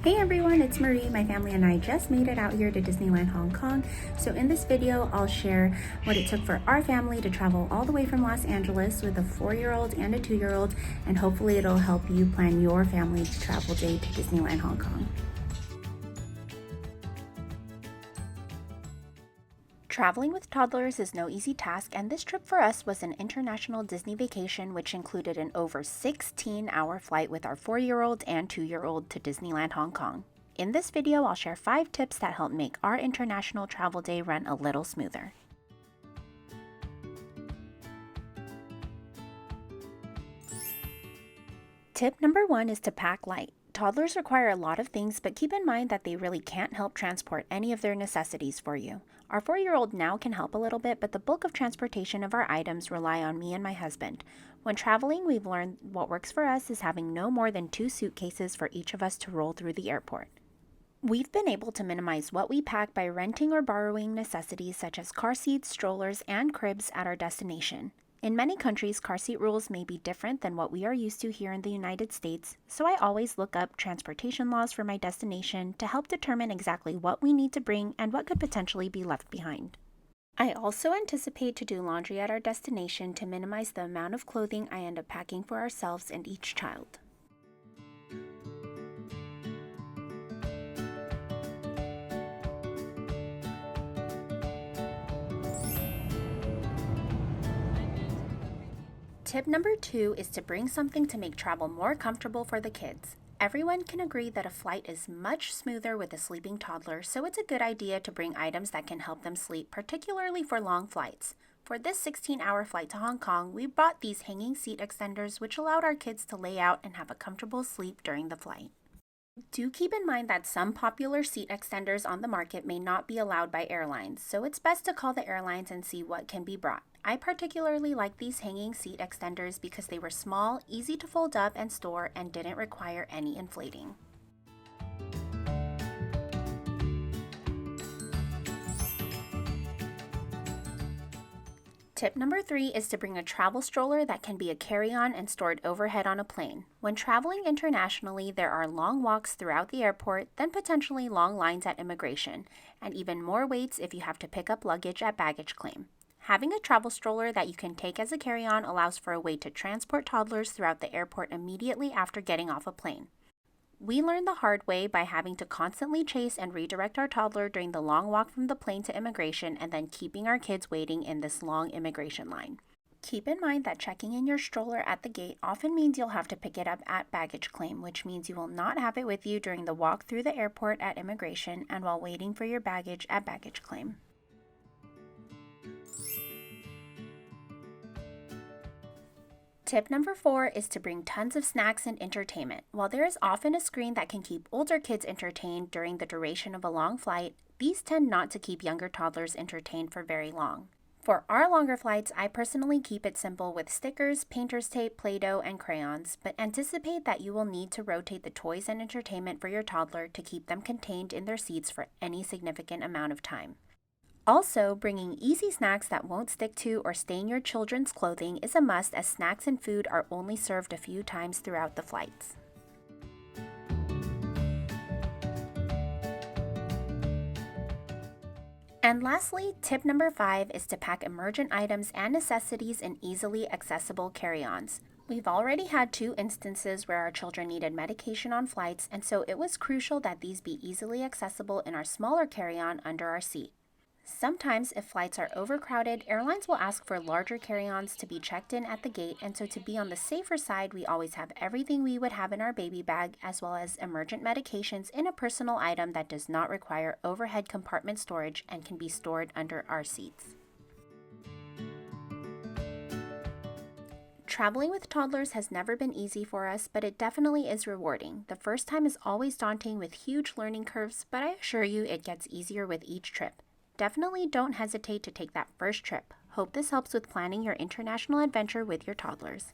Hey everyone, it's Marie. My family and I just made it out here to Disneyland Hong Kong. So in this video, I'll share what it took for our family to travel all the way from Los Angeles with a 4-year-old and a 2-year-old, and hopefully it'll help you plan your family's travel day to Disneyland Hong Kong. Traveling with toddlers is no easy task, and this trip for us was an international Disney vacation which included an over 16-hour flight with our 4-year-old and 2-year-old to Disneyland Hong Kong. In this video, I'll share 5 tips that help make our international travel day run a little smoother. Tip number 1 is to pack light. Toddlers require a lot of things, but keep in mind that they really can't help transport any of their necessities for you. Our 4-year-old now can help a little bit, but the bulk of transportation of our items rely on me and my husband. When traveling, we've learned what works for us is having no more than 2 suitcases for each of us to roll through the airport. We've been able to minimize what we pack by renting or borrowing necessities such as car seats, strollers, and cribs at our destination. In many countries, car seat rules may be different than what we are used to here in the United States, so I always look up transportation laws for my destination to help determine exactly what we need to bring and what could potentially be left behind. I also anticipate to do laundry at our destination to minimize the amount of clothing I end up packing for ourselves and each child. Tip number 2 is to bring something to make travel more comfortable for the kids. Everyone can agree that a flight is much smoother with a sleeping toddler, so it's a good idea to bring items that can help them sleep, particularly for long flights. For this 16-hour flight to Hong Kong, we brought these hanging seat extenders which allowed our kids to lay out and have a comfortable sleep during the flight. Do keep in mind that some popular seat extenders on the market may not be allowed by airlines, so it's best to call the airlines and see what can be brought. I particularly like these hanging seat extenders because they were small, easy to fold up and store, and didn't require any inflating. Tip number 3 is to bring a travel stroller that can be a carry-on and stored overhead on a plane. When traveling internationally, there are long walks throughout the airport, then potentially long lines at immigration, and even more waits if you have to pick up luggage at baggage claim. Having a travel stroller that you can take as a carry-on allows for a way to transport toddlers throughout the airport immediately after getting off a plane. We learned the hard way by having to constantly chase and redirect our toddler during the long walk from the plane to immigration and then keeping our kids waiting in this long immigration line. Keep in mind that checking in your stroller at the gate often means you'll have to pick it up at baggage claim, which means you will not have it with you during the walk through the airport at immigration and while waiting for your baggage at baggage claim. Tip number 4 is to bring tons of snacks and entertainment. While there is often a screen that can keep older kids entertained during the duration of a long flight, these tend not to keep younger toddlers entertained for very long. For our longer flights, I personally keep it simple with stickers, painter's tape, Play-Doh, and crayons, but anticipate that you will need to rotate the toys and entertainment for your toddler to keep them contained in their seats for any significant amount of time. Also, bringing easy snacks that won't stick to or stain your children's clothing is a must, as snacks and food are only served a few times throughout the flights. And lastly, tip number 5 is to pack emergent items and necessities in easily accessible carry-ons. We've already had 2 instances where our children needed medication on flights, and so it was crucial that these be easily accessible in our smaller carry-on under our seat. Sometimes, if flights are overcrowded, airlines will ask for larger carry-ons to be checked in at the gate, and so to be on the safer side, we always have everything we would have in our baby bag, as well as emergent medications in a personal item that does not require overhead compartment storage and can be stored under our seats. Traveling with toddlers has never been easy for us, but it definitely is rewarding. The first time is always daunting with huge learning curves, but I assure you it gets easier with each trip. Definitely don't hesitate to take that first trip. Hope this helps with planning your international adventure with your toddlers.